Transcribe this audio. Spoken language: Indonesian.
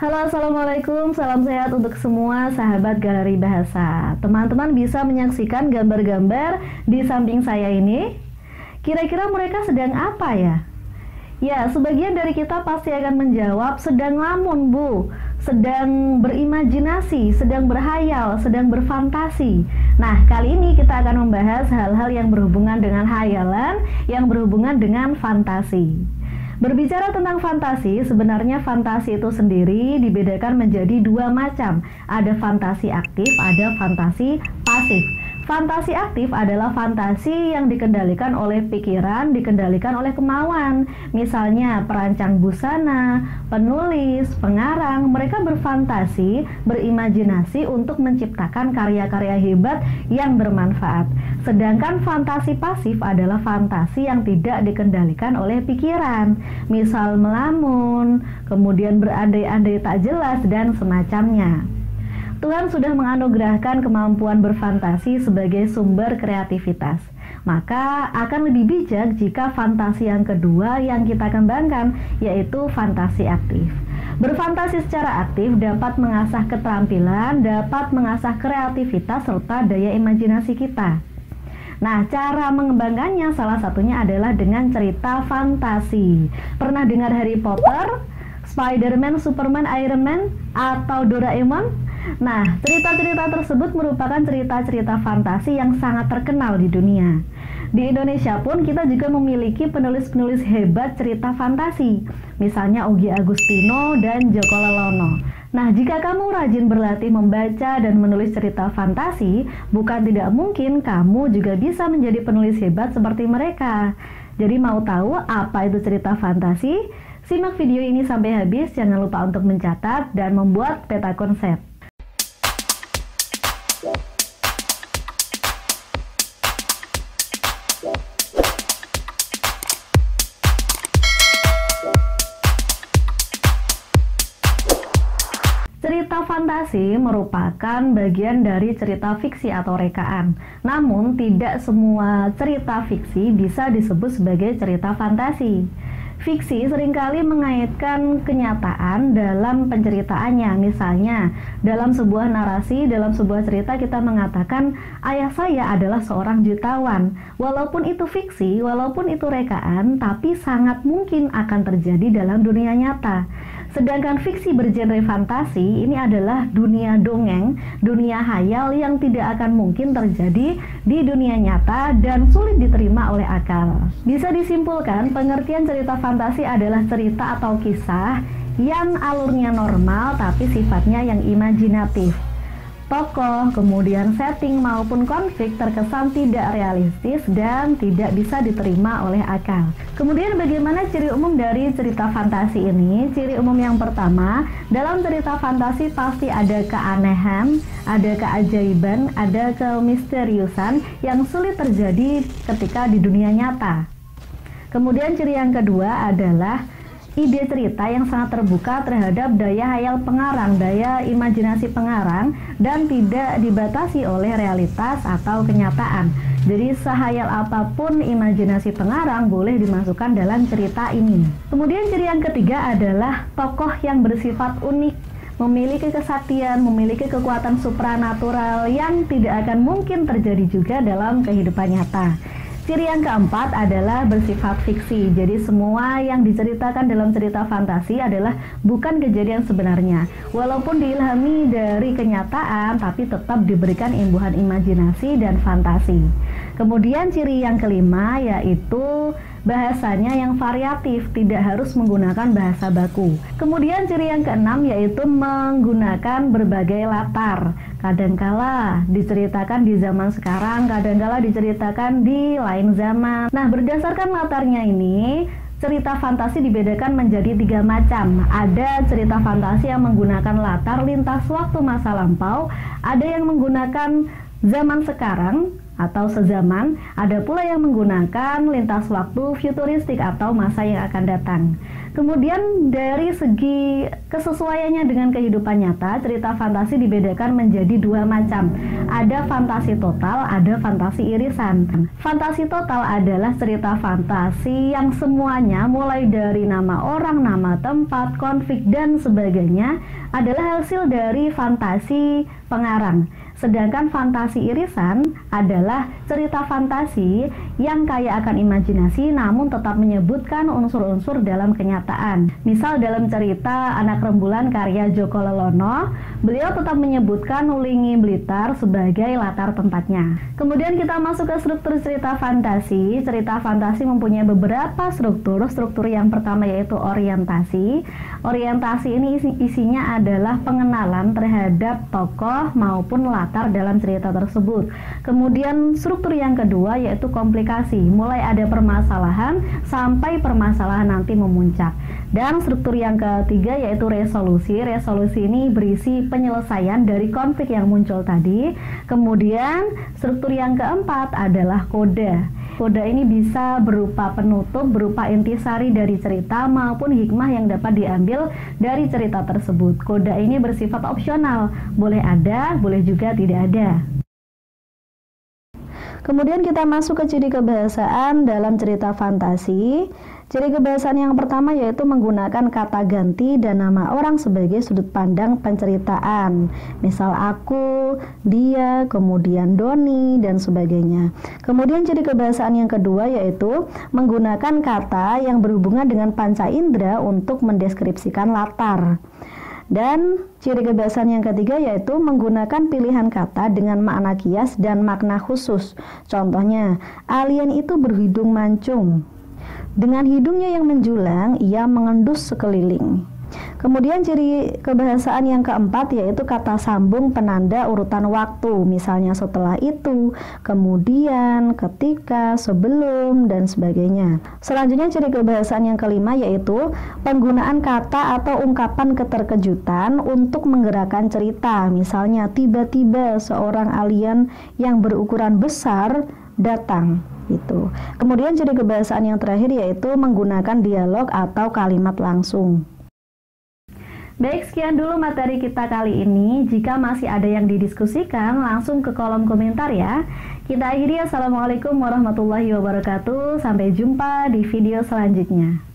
Halo, Assalamualaikum, salam sehat untuk semua sahabat Galeri Bahasa. Teman-teman bisa menyaksikan gambar-gambar di samping saya ini. Kira-kira mereka sedang apa ya? Ya, sebagian dari kita pasti akan menjawab sedang lamun, Bu. Sedang berimajinasi, sedang berhayal, sedang berfantasi. Nah, kali ini kita akan membahas hal-hal yang berhubungan dengan hayalan, yang berhubungan dengan fantasi. Berbicara tentang fantasi, sebenarnya fantasi itu sendiri dibedakan menjadi dua macam. Ada fantasi aktif, ada fantasi pasif. Fantasi aktif adalah fantasi yang dikendalikan oleh pikiran, dikendalikan oleh kemauan. Misalnya perancang busana, penulis, pengarang, mereka berfantasi, berimajinasi untuk menciptakan karya-karya hebat yang bermanfaat. Sedangkan fantasi pasif adalah fantasi yang tidak dikendalikan oleh pikiran. Misal melamun, kemudian berandai-andai tak jelas, dan semacamnya. Tuhan sudah menganugerahkan kemampuan berfantasi sebagai sumber kreativitas. Maka akan lebih bijak jika fantasi yang kedua yang kita kembangkan, yaitu fantasi aktif. Berfantasi secara aktif dapat mengasah keterampilan, dapat mengasah kreativitas serta daya imajinasi kita. Nah, cara mengembangkannya salah satunya adalah dengan cerita fantasi. Pernah dengar Harry Potter, Spider-Man, Superman, Iron Man, atau Doraemon? Nah, cerita-cerita tersebut merupakan cerita-cerita fantasi yang sangat terkenal di dunia. Di Indonesia pun kita juga memiliki penulis-penulis hebat cerita fantasi, misalnya Ogi Agustino dan Joko Lelono. Nah, jika kamu rajin berlatih membaca dan menulis cerita fantasi, bukan tidak mungkin kamu juga bisa menjadi penulis hebat seperti mereka. Jadi mau tahu apa itu cerita fantasi? Simak video ini sampai habis, jangan lupa untuk mencatat dan membuat peta konsep. Cerita fantasi merupakan bagian dari cerita fiksi atau rekaan. Namun, tidak semua cerita fiksi bisa disebut sebagai cerita fantasi. Fiksi seringkali mengaitkan kenyataan dalam penceritaannya. Misalnya, dalam sebuah narasi, dalam sebuah cerita kita mengatakan, ayah saya adalah seorang jutawan. Walaupun itu fiksi, walaupun itu rekaan, tapi sangat mungkin akan terjadi dalam dunia nyata. Sedangkan fiksi bergenre fantasi ini adalah dunia dongeng, dunia hayal yang tidak akan mungkin terjadi di dunia nyata dan sulit diterima oleh akal. Bisa disimpulkan, pengertian cerita fantasi adalah cerita atau kisah yang alurnya normal tapi sifatnya yang imajinatif. Tokoh, kemudian setting maupun konflik terkesan tidak realistis dan tidak bisa diterima oleh akal. Kemudian bagaimana ciri umum dari cerita fantasi ini? Ciri umum yang pertama, dalam cerita fantasi pasti ada keanehan, ada keajaiban, ada kemisteriusan yang sulit terjadi ketika di dunia nyata. Kemudian ciri yang kedua adalah ide cerita yang sangat terbuka terhadap daya hayal pengarang, daya imajinasi pengarang, dan tidak dibatasi oleh realitas atau kenyataan. Jadi sehayal apapun imajinasi pengarang boleh dimasukkan dalam cerita ini. Kemudian ciri yang ketiga adalah tokoh yang bersifat unik, memiliki kesaktian, memiliki kekuatan supranatural yang tidak akan mungkin terjadi juga dalam kehidupan nyata. Ciri yang keempat adalah bersifat fiksi. Jadi semua yang diceritakan dalam cerita fantasi adalah bukan kejadian sebenarnya. Walaupun diilhami dari kenyataan, tapi tetap diberikan imbuhan imajinasi dan fantasi. Kemudian ciri yang kelima yaitu bahasanya yang variatif, tidak harus menggunakan bahasa baku. Kemudian ciri yang keenam yaitu menggunakan berbagai latar. Kadangkala diceritakan di zaman sekarang, kadangkala diceritakan di lain zaman. Nah, berdasarkan latarnya ini, cerita fantasi dibedakan menjadi 3 macam. Ada cerita fantasi yang menggunakan latar lintas waktu masa lampau, ada yang menggunakan zaman sekarang atau sezaman, ada pula yang menggunakan lintas waktu futuristik atau masa yang akan datang. Kemudian dari segi kesesuaiannya dengan kehidupan nyata, cerita fantasi dibedakan menjadi dua macam. Ada fantasi total, ada fantasi irisan. Fantasi total adalah cerita fantasi yang semuanya mulai dari nama orang, nama tempat, konflik, dan sebagainya adalah hasil dari fantasi pengarang. Sedangkan fantasi irisan adalah cerita fantasi yang kaya akan imajinasi namun tetap menyebutkan unsur-unsur dalam kenyataan. Misal dalam cerita Anak Rembulan karya Joko Lelono, beliau tetap menyebutkan Ulingi Blitar sebagai latar tempatnya. Kemudian kita masuk ke struktur cerita fantasi. Cerita fantasi mempunyai beberapa struktur. Struktur yang pertama yaitu orientasi. Orientasi ini isinya adalah pengenalan terhadap tokoh maupun latar dalam cerita tersebut. Kemudian struktur yang kedua yaitu komplikasi, mulai ada permasalahan sampai permasalahan nanti memuncak. Dan struktur yang ketiga yaitu resolusi. Resolusi ini berisi penyelesaian dari konflik yang muncul tadi. Kemudian struktur yang keempat adalah koda. Koda ini bisa berupa penutup, berupa intisari dari cerita maupun hikmah yang dapat diambil dari cerita tersebut. Koda ini bersifat opsional, boleh ada, boleh juga tidak ada. Kemudian kita masuk ke ciri kebahasaan dalam cerita fantasi. Ciri kebahasaan yang pertama yaitu menggunakan kata ganti dan nama orang sebagai sudut pandang penceritaan. Misal aku, dia, kemudian Doni, dan sebagainya. Kemudian ciri kebahasaan yang kedua yaitu menggunakan kata yang berhubungan dengan panca indera untuk mendeskripsikan latar. Dan ciri kebahasaan yang ketiga yaitu menggunakan pilihan kata dengan makna kias dan makna khusus. Contohnya, alien itu berhidung mancung. Dengan hidungnya yang menjulang, ia mengendus sekeliling. Kemudian ciri kebahasaan yang keempat yaitu kata sambung penanda urutan waktu. Misalnya setelah itu, kemudian, ketika, sebelum, dan sebagainya. Selanjutnya ciri kebahasaan yang kelima yaitu penggunaan kata atau ungkapan keterkejutan untuk menggerakkan cerita. Misalnya tiba-tiba seorang alien yang berukuran besar datang. Gitu. Kemudian ciri kebahasaan yang terakhir yaitu menggunakan dialog atau kalimat langsung. Baik, sekian dulu materi kita kali ini. Jika masih ada yang didiskusikan, langsung ke kolom komentar ya. Kita akhiri. Assalamualaikum warahmatullahi wabarakatuh. Sampai jumpa di video selanjutnya.